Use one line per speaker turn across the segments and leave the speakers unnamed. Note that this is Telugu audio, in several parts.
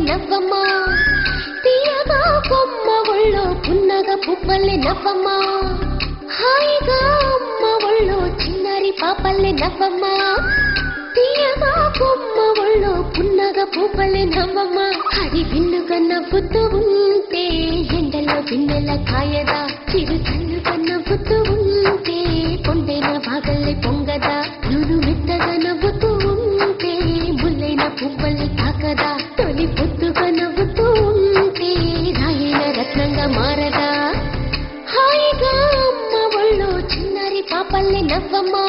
నవ్వమ్మా తీయగా కొమ్మ ఒళ్ళో పున్నగ పువ్వల్లే నవ్వమ్మా హాయిగా అమ్మ ఒళ్ళో చిన్నారి పాపల్లే నవ్వమ్మా తీయగా కొమ్మ ఒళ్ళో పున్నగ పువ్వల్లే నవ్వమ్మా హరి విన్నుగా నవ్వుతూ ఉంటే ఎండలో బిన్నెల కాయదా చిరు చల్లుగా నవ్వుతూ ఉంటే కొండైన భాగల్లే పొంగదా నువ్వు మెత్తగా నవ్వుతూ ఉంటే ముల్లైన పువ్వల్లి తాకదా తొలి పొద్దుగా నవ్వుతూ ఉంటే రాయిన రత్నంగా మారదా హాయిగా అమ్మ ఒళ్ళో చిన్నారి పాపల్లే నవ్వమ్మా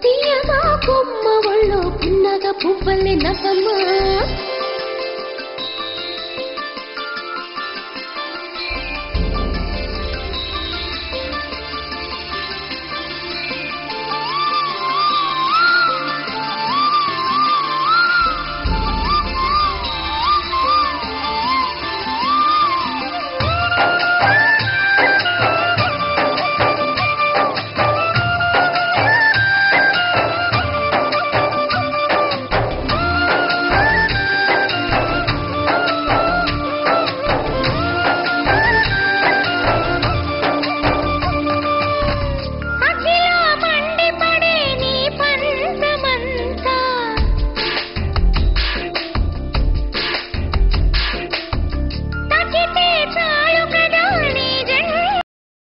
తీయగా కొమ్మ ఒళ్ళో పున్నగ పువ్వల్లే నవ్వమ్మా